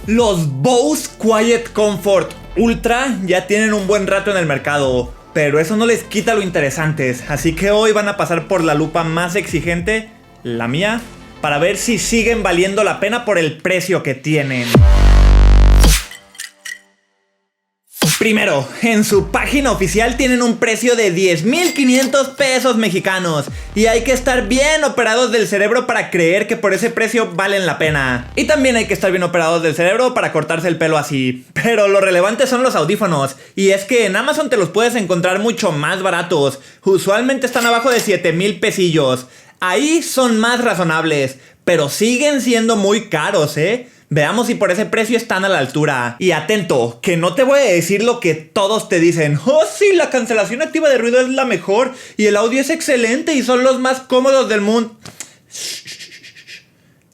Los Bose Quiet Comfort Ultra ya tienen un buen rato en el mercado, pero eso no les quita lo interesantes, así que hoy van a pasar por la lupa más exigente, la mía, para ver si siguen valiendo la pena por el precio que tienen. Primero, en su página oficial tienen un precio de 10,500 pesos mexicanos y hay que estar bien operados del cerebro para creer que por ese precio valen la pena. Y también hay que estar bien operados del cerebro para cortarse el pelo así. Pero lo relevante son los audífonos, y es que en Amazon te los puedes encontrar mucho más baratos. Usualmente están abajo de 7,000 pesillos. Ahí son más razonables, pero siguen siendo muy caros, ¿eh? Veamos si por ese precio están a la altura. Y atento, que no te voy a decir lo que todos te dicen. Oh sí, la cancelación activa de ruido es la mejor y el audio es excelente y son los más cómodos del mundo.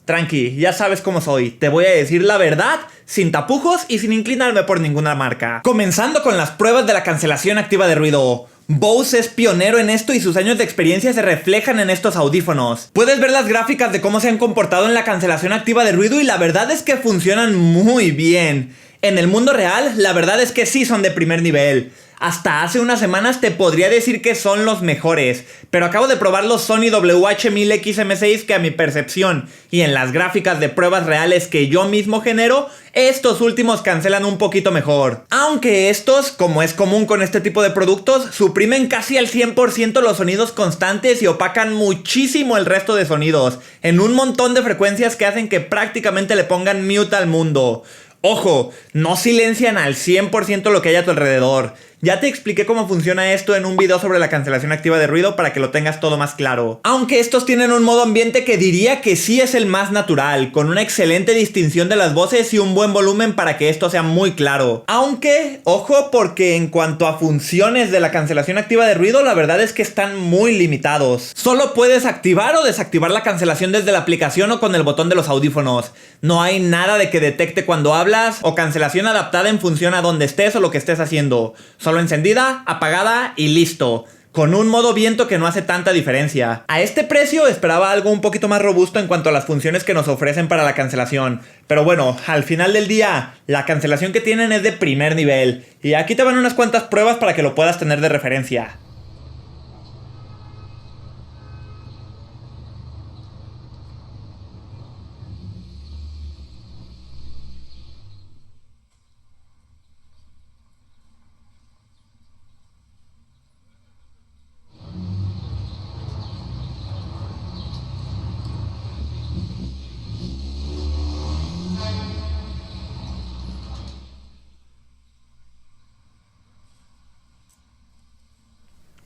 Tranqui, ya sabes cómo soy. Te voy a decir la verdad, sin tapujos y sin inclinarme por ninguna marca. Comenzando con las pruebas de la cancelación activa de ruido. Bose es pionero en esto y sus años de experiencia se reflejan en estos audífonos. Puedes ver las gráficas de cómo se han comportado en la cancelación activa de ruido y la verdad es que funcionan muy bien. En el mundo real, la verdad es que sí son de primer nivel. Hasta hace unas semanas te podría decir que son los mejores, pero acabo de probar los Sony WH-1000X-M6 que a mi percepción y en las gráficas de pruebas reales que yo mismo genero, estos últimos cancelan un poquito mejor. Aunque estos, como es común con este tipo de productos, suprimen casi al 100% los sonidos constantes y opacan muchísimo el resto de sonidos, en un montón de frecuencias que hacen que prácticamente le pongan mute al mundo. Ojo, no silencian al 100% lo que hay a tu alrededor. Ya te expliqué cómo funciona esto en un video sobre la cancelación activa de ruido para que lo tengas todo más claro. Aunque estos tienen un modo ambiente que diría que sí es el más natural, con una excelente distinción de las voces y un buen volumen para que esto sea muy claro. Aunque, ojo, porque en cuanto a funciones de la cancelación activa de ruido, la verdad es que están muy limitados. Solo puedes activar o desactivar la cancelación desde la aplicación o con el botón de los audífonos. No hay nada de que detecte cuando hablas o cancelación adaptada en función a donde estés o lo que estés haciendo. Solo encendida, apagada y listo. Con un modo viento que no hace tanta diferencia. A este precio esperaba algo un poquito más robusto en cuanto a las funciones que nos ofrecen para la cancelación. Pero bueno, al final del día, la cancelación que tienen es de primer nivel. Y aquí te van unas cuantas pruebas para que lo puedas tener de referencia.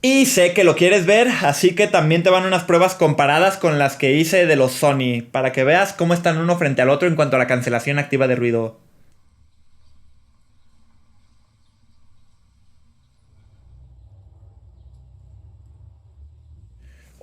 Y sé que lo quieres ver, así que también te van unas pruebas comparadas con las que hice de los Sony, para que veas cómo están uno frente al otro en cuanto a la cancelación activa de ruido.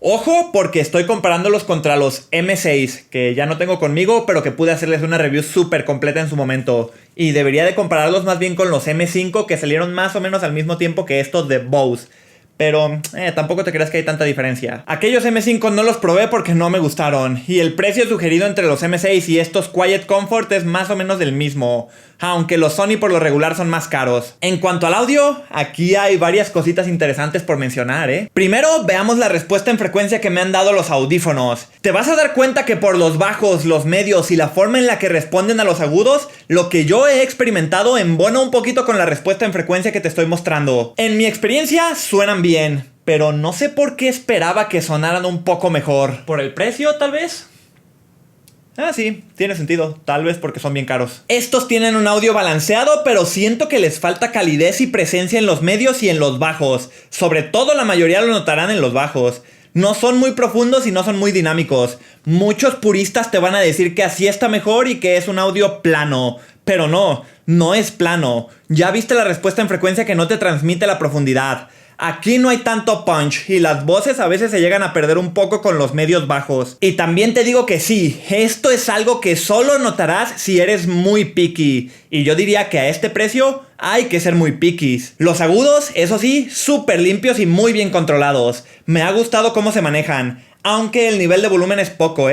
Ojo, porque estoy comparándolos contra los M6, que ya no tengo conmigo, pero que pude hacerles una review súper completa en su momento. Y debería de compararlos más bien con los M5, que salieron más o menos al mismo tiempo que estos de Bose. Pero tampoco te creas que hay tanta diferencia. Aquellos M5 no los probé porque no me gustaron. Y el precio sugerido entre los M6 y estos Quiet Comfort es más o menos del mismo. Aunque los Sony por lo regular son más caros. En cuanto al audio, aquí hay varias cositas interesantes por mencionar, ¿eh? Primero, veamos la respuesta en frecuencia que me han dado los audífonos. Te vas a dar cuenta que por los bajos, los medios y la forma en la que responden a los agudos, lo que yo he experimentado embona un poquito con la respuesta en frecuencia que te estoy mostrando. En mi experiencia, suenan bien, pero no sé por qué esperaba que sonaran un poco mejor. ¿Por el precio, tal vez? Ah, sí, tiene sentido, tal vez porque son bien caros. Estos tienen un audio balanceado, pero siento que les falta calidez y presencia en los medios y en los bajos. Sobre todo la mayoría lo notarán en los bajos. No son muy profundos y no son muy dinámicos. Muchos puristas te van a decir que así está mejor y que es un audio plano. Pero no, no es plano. Ya viste la respuesta en frecuencia que no te transmite la profundidad. Aquí no hay tanto punch y las voces a veces se llegan a perder un poco con los medios bajos. Y también te digo que sí, esto es algo que solo notarás si eres muy picky. Y yo diría que a este precio hay que ser muy pickys. Los agudos, eso sí, súper limpios y muy bien controlados. Me ha gustado cómo se manejan, aunque el nivel de volumen es poco,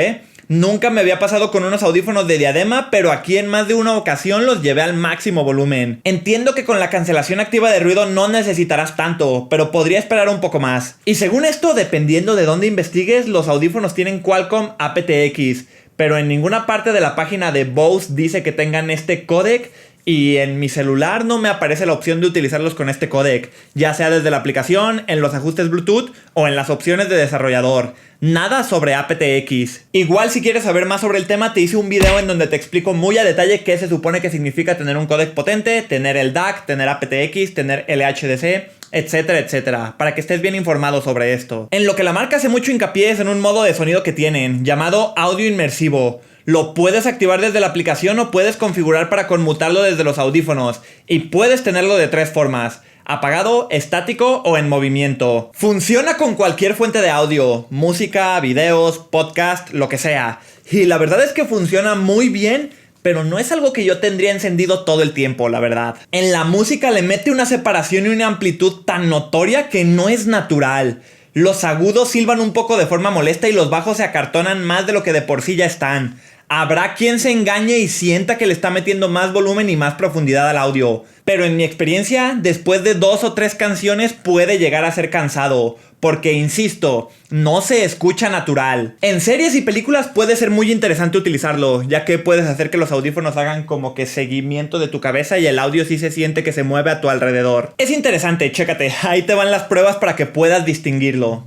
Nunca me había pasado con unos audífonos de diadema, pero aquí en más de una ocasión los llevé al máximo volumen. Entiendo que con la cancelación activa de ruido no necesitarás tanto, pero podría esperar un poco más. Y según esto, dependiendo de dónde investigues, los audífonos tienen Qualcomm aptX, pero en ninguna parte de la página de Bose dice que tengan este códec. Y en mi celular no me aparece la opción de utilizarlos con este códec, ya sea desde la aplicación, en los ajustes Bluetooth o en las opciones de desarrollador. Nada sobre aptX. Igual si quieres saber más sobre el tema, te hice un video en donde te explico muy a detalle qué se supone que significa tener un códec potente, tener el DAC, tener aptX, tener LHDC, etcétera, etcétera, para que estés bien informado sobre esto. En lo que la marca hace mucho hincapié es en un modo de sonido que tienen, llamado audio inmersivo. Lo puedes activar desde la aplicación o puedes configurar para conmutarlo desde los audífonos. Y puedes tenerlo de 3 formas: apagado, estático o en movimiento. Funciona con cualquier fuente de audio, música, videos, podcast, lo que sea. Y la verdad es que funciona muy bien, pero no es algo que yo tendría encendido todo el tiempo, la verdad. En la música le mete una separación y una amplitud tan notoria que no es natural. Los agudos silban un poco de forma molesta y los bajos se acartonan más de lo que de por sí ya están. Habrá quien se engañe y sienta que le está metiendo más volumen y más profundidad al audio, pero en mi experiencia, después de 2 o 3 canciones puede llegar a ser cansado, porque insisto, no se escucha natural. En series y películas puede ser muy interesante utilizarlo, ya que puedes hacer que los audífonos hagan como que seguimiento de tu cabeza y el audio sí se siente que se mueve a tu alrededor. Es interesante, chécate, ahí te van las pruebas para que puedas distinguirlo.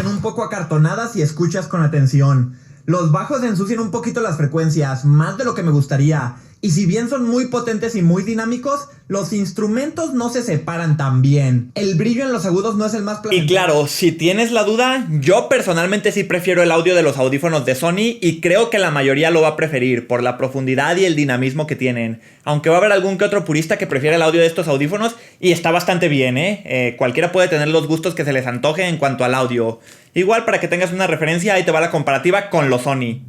Un poco acartonada si escuchas con atención. Los bajos ensucian un poquito las frecuencias, más de lo que me gustaría. Y si bien son muy potentes y muy dinámicos, los instrumentos no se separan tan bien. El brillo en los agudos no es el más placentero. Y claro, si tienes la duda, yo personalmente sí prefiero el audio de los audífonos de Sony y creo que la mayoría lo va a preferir por la profundidad y el dinamismo que tienen. Aunque va a haber algún que otro purista que prefiere el audio de estos audífonos y está bastante bien, cualquiera puede tener los gustos que se les antoje en cuanto al audio. Igual, para que tengas una referencia, ahí te va la comparativa con los Sony.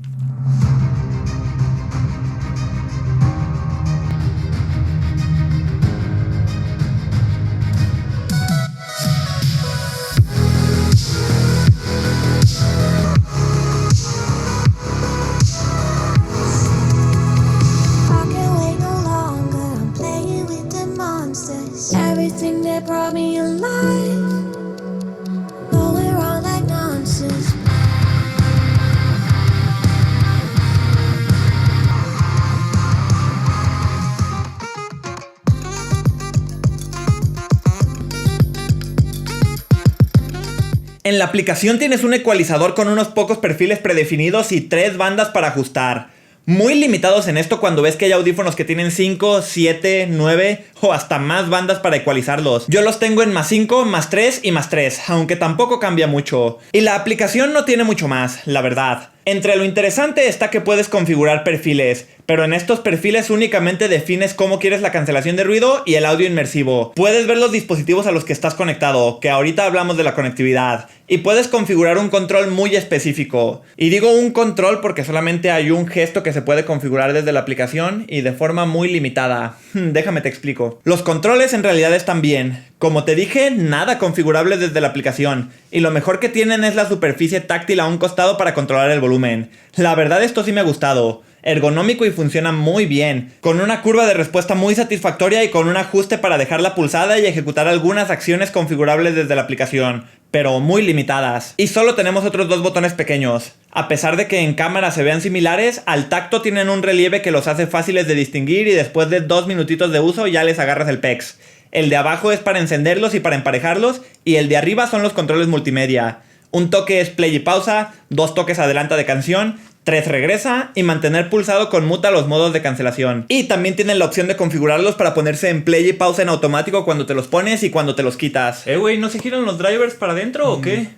En la aplicación tienes un ecualizador con unos pocos perfiles predefinidos y 3 bandas para ajustar. Muy limitados en esto cuando ves que hay audífonos que tienen 5, 7, 9 o hasta más bandas para ecualizarlos. Yo los tengo en +5, +3 y +3, aunque tampoco cambia mucho. Y la aplicación no tiene mucho más, la verdad. Entre lo interesante está que puedes configurar perfiles, pero en estos perfiles únicamente defines cómo quieres la cancelación de ruido y el audio inmersivo. Puedes ver los dispositivos a los que estás conectado, que ahorita hablamos de la conectividad, y puedes configurar un control muy específico. Y digo un control porque solamente hay un gesto que se puede configurar desde la aplicación y de forma muy limitada. Déjame te explico. Los controles en realidad están bien. Como te dije, nada configurable desde la aplicación, y lo mejor que tienen es la superficie táctil a un costado para controlar el volumen. La verdad esto sí me ha gustado. ergonómico y funciona muy bien, con una curva de respuesta muy satisfactoria y con un ajuste para dejarla pulsada y ejecutar algunas acciones configurables desde la aplicación, pero muy limitadas. Y solo tenemos otros dos botones pequeños. A pesar de que en cámara se vean similares, al tacto tienen un relieve que los hace fáciles de distinguir y después de 2 minutitos de uso ya les agarras el pex. El de abajo es para encenderlos y para emparejarlos, y el de arriba son los controles multimedia. Un toque es play y pausa, 2 toques adelanta de canción, 3 regresa y mantener pulsado conmuta los modos de cancelación. Y también tienen la opción de configurarlos para ponerse en play y pausa en automático cuando te los pones y cuando te los quitas. Güey, ¿no se giran los drivers para adentro o qué?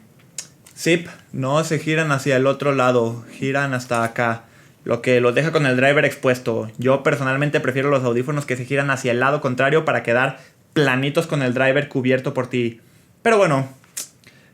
Sí, no se giran hacia el otro lado, giran hasta acá, lo que los deja con el driver expuesto. Yo personalmente prefiero los audífonos que se giran hacia el lado contrario para quedar planitos con el driver cubierto por ti. Pero bueno,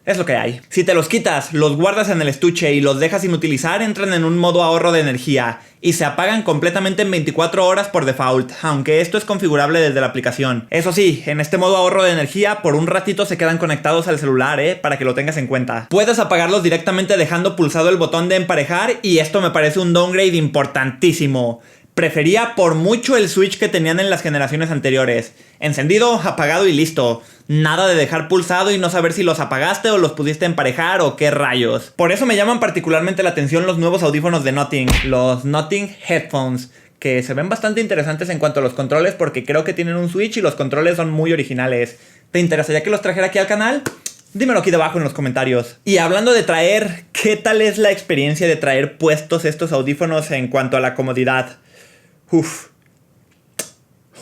es lo que hay. Si te los quitas, los guardas en el estuche y los dejas sin utilizar, entran en un modo ahorro de energía y se apagan completamente en 24 horas por default, aunque esto es configurable desde la aplicación. Eso sí, en este modo ahorro de energía, por un ratito se quedan conectados al celular, para que lo tengas en cuenta. Puedes apagarlos directamente dejando pulsado el botón de emparejar y esto me parece un downgrade importantísimo. Prefería por mucho el switch que tenían en las generaciones anteriores. Encendido, apagado y listo. Nada de dejar pulsado y no saber si los apagaste o los pudiste emparejar o qué rayos. Por eso me llaman particularmente la atención los nuevos audífonos de Nothing, los Nothing Headphones, que se ven bastante interesantes en cuanto a los controles porque creo que tienen un switch y los controles son muy originales. ¿Te interesaría que los trajera aquí al canal? Dímelo aquí debajo en los comentarios. Y hablando de traer, ¿qué tal es la experiencia de traer puestos estos audífonos en cuanto a la comodidad? Uf,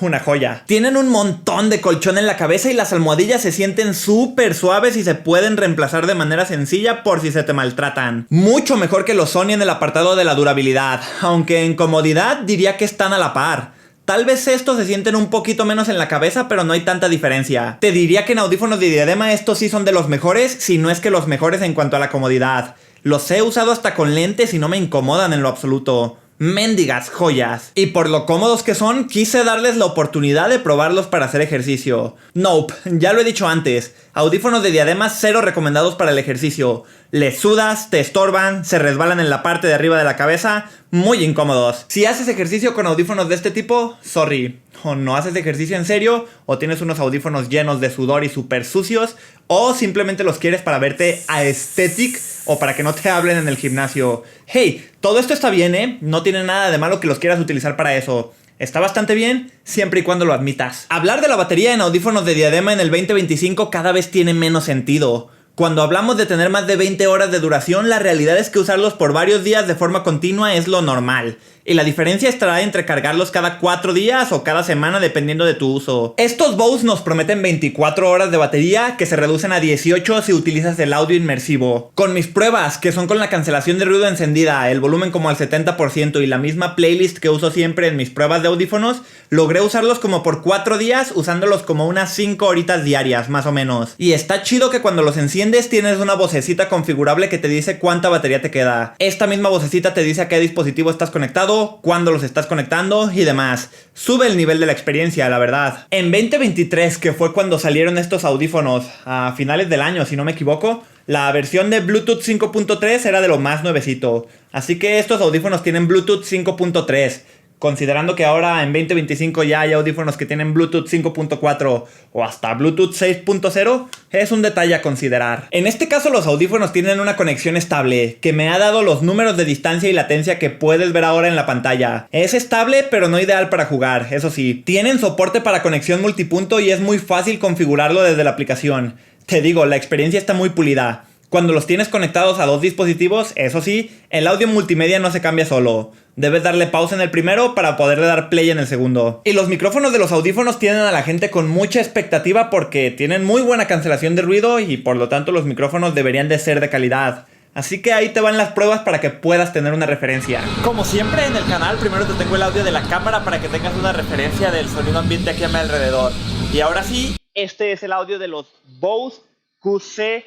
una joya. Tienen un montón de colchón en la cabeza y las almohadillas se sienten súper suaves y se pueden reemplazar de manera sencilla por si se te maltratan. Mucho mejor que los Sony en el apartado de la durabilidad, aunque en comodidad diría que están a la par. Tal vez estos se sienten un poquito menos en la cabeza, pero no hay tanta diferencia. Te diría que en audífonos de diadema estos sí son de los mejores, si no es que los mejores en cuanto a la comodidad. Los he usado hasta con lentes y no me incomodan en lo absoluto. Mendigas joyas. Y por lo cómodos que son, quise darles la oportunidad de probarlos para hacer ejercicio. Nope, ya lo he dicho antes. Audífonos de diadema cero recomendados para el ejercicio. Les sudas, te estorban, se resbalan en la parte de arriba de la cabeza. Muy incómodos. Si haces ejercicio con audífonos de este tipo, sorry. O no haces ejercicio en serio, o tienes unos audífonos llenos de sudor y súper sucios, o simplemente los quieres para verte aesthetic o para que no te hablen en el gimnasio. Hey, todo esto está bien, no tiene nada de malo que los quieras utilizar para eso. Está bastante bien, siempre y cuando lo admitas. Hablar de la batería en audífonos de diadema en el 2025 cada vez tiene menos sentido. Cuando hablamos de tener más de 20 horas de duración, la realidad es que usarlos por varios días de forma continua es lo normal. Y la diferencia estará entre cargarlos cada 4 días o cada semana dependiendo de tu uso. Estos Bose nos prometen 24 horas de batería que se reducen a 18 si utilizas el audio inmersivo. Con mis pruebas, que son con la cancelación de ruido encendida, el volumen como al 70% y la misma playlist que uso siempre en mis pruebas de audífonos, logré usarlos como por 4 días usándolos como unas 5 horitas diarias más o menos. Y está chido que cuando los enciendes tienes una vocecita configurable que te dice cuánta batería te queda. Esta misma vocecita te dice a qué dispositivo estás conectado, cuándo los estás conectando y demás. Sube el nivel de la experiencia, la verdad. En 2023, que fue cuando salieron estos audífonos, a finales del año si no me equivoco, la versión de Bluetooth 5.3 era de lo más nuevecito. Así que estos audífonos tienen Bluetooth 5.3. Considerando que ahora en 2025 ya hay audífonos que tienen Bluetooth 5.4 o hasta Bluetooth 6.0, es un detalle a considerar. En este caso los audífonos tienen una conexión estable, que me ha dado los números de distancia y latencia que puedes ver ahora en la pantalla. Es estable pero no ideal para jugar, eso sí. Tienen soporte para conexión multipunto y es muy fácil configurarlo desde la aplicación. Te digo, la experiencia está muy pulida. Cuando los tienes conectados a 2 dispositivos, eso sí, el audio multimedia no se cambia solo. Debes darle pausa en el primero para poderle dar play en el segundo. Y los micrófonos de los audífonos tienen a la gente con mucha expectativa porque tienen muy buena cancelación de ruido y por lo tanto los micrófonos deberían de ser de calidad. Así que ahí te van las pruebas para que puedas tener una referencia. Como siempre en el canal, primero te tengo el audio de la cámara para que tengas una referencia del sonido ambiente aquí a mi alrededor. Y ahora sí, este es el audio de los Bose QC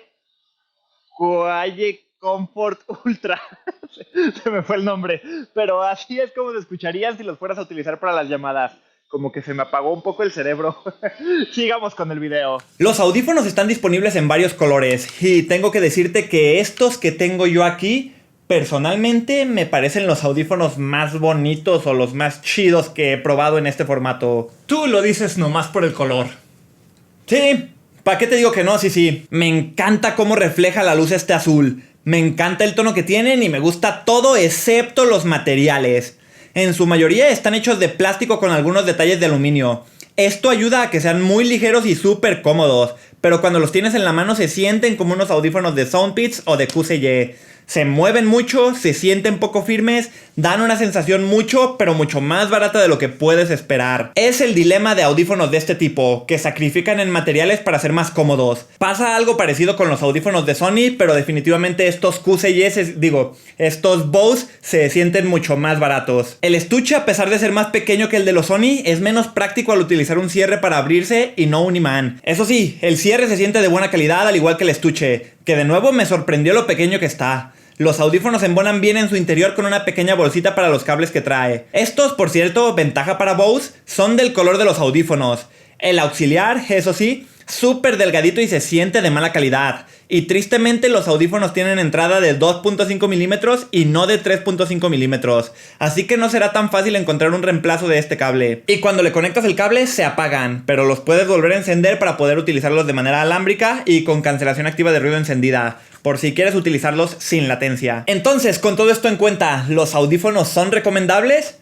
Quiet Comfort Ultra. Se me fue el nombre. Pero así es como se escucharían si los fueras a utilizar para las llamadas. Como que se me apagó un poco el cerebro. Sigamos con el video. Los audífonos están disponibles en varios colores. Y tengo que decirte que estos que tengo yo aquí Personalmente me parecen los audífonos más bonitos o los más chidos que he probado en este formato. Tú lo dices nomás por el color. Sí, ¿para qué te digo que no? Sí. Me encanta cómo refleja la luz este azul. Me encanta el tono que tienen y me gusta todo excepto los materiales. En su mayoría están hechos de plástico con algunos detalles de aluminio. Esto ayuda a que sean muy ligeros y súper cómodos, pero cuando los tienes en la mano se sienten como unos audífonos de Soundpeats o de QCY. Se mueven mucho, se sienten poco firmes, dan una sensación pero mucho más barata de lo que puedes esperar. Es el dilema de audífonos de este tipo, que sacrifican en materiales para ser más cómodos. Pasa algo parecido con los audífonos de Sony, pero definitivamente estos estos Bose se sienten mucho más baratos. El estuche, a pesar de ser más pequeño que el de los Sony, es menos práctico al utilizar un cierre para abrirse y no un imán. Eso sí, el cierre se siente de buena calidad al igual que el estuche, que de nuevo me sorprendió lo pequeño que está. Los audífonos embonan bien en su interior con una pequeña bolsita para los cables que trae. Estos, por cierto, ventaja para Bose, son del color de los audífonos. El auxiliar, eso sí, súper delgadito y se siente de mala calidad. Y tristemente los audífonos tienen entrada de 2.5 milímetros y no de 3.5 milímetros. Así que no será tan fácil encontrar un reemplazo de este cable. Y cuando le conectas el cable se apagan, pero los puedes volver a encender para poder utilizarlos de manera alámbrica y con cancelación activa de ruido encendida, por si quieres utilizarlos sin latencia. Entonces, con todo esto en cuenta, ¿los audífonos son recomendables?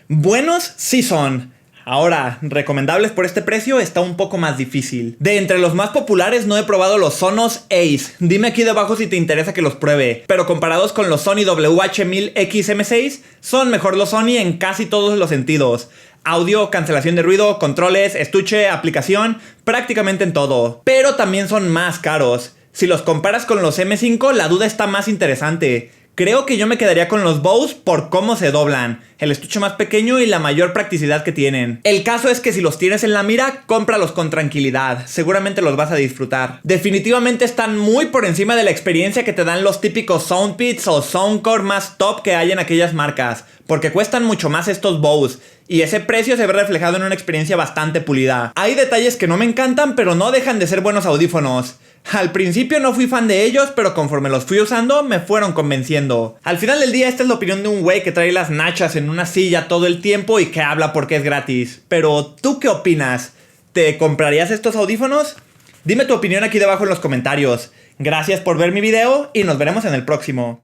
Buenos sí son. Ahora, recomendables por este precio está un poco más difícil. De entre los más populares no he probado los Sonos Ace. Dime aquí debajo si te interesa que los pruebe. Pero comparados con los Sony WH-1000X-M6, son mejor los Sony en casi todos los sentidos. Audio, cancelación de ruido, controles, estuche, aplicación, prácticamente en todo. Pero también son más caros. Si los comparas con los M5, la duda está más interesante. Creo que yo me quedaría con los Bose por cómo se doblan, el estuche más pequeño y la mayor practicidad que tienen. El caso es que si los tienes en la mira, cómpralos con tranquilidad, seguramente los vas a disfrutar. Definitivamente están muy por encima de la experiencia que te dan los típicos Soundpeats o Soundcore más top que hay en aquellas marcas, porque cuestan mucho más estos Bose, y ese precio se ve reflejado en una experiencia bastante pulida. Hay detalles que no me encantan, pero no dejan de ser buenos audífonos. Al principio no fui fan de ellos, pero conforme los fui usando me fueron convenciendo. Al final del día esta es la opinión de un güey que trae las nachas en una silla todo el tiempo y que habla porque es gratis. Pero ¿tú qué opinas? ¿Te comprarías estos audífonos? Dime tu opinión aquí debajo en los comentarios. Gracias por ver mi video y nos veremos en el próximo.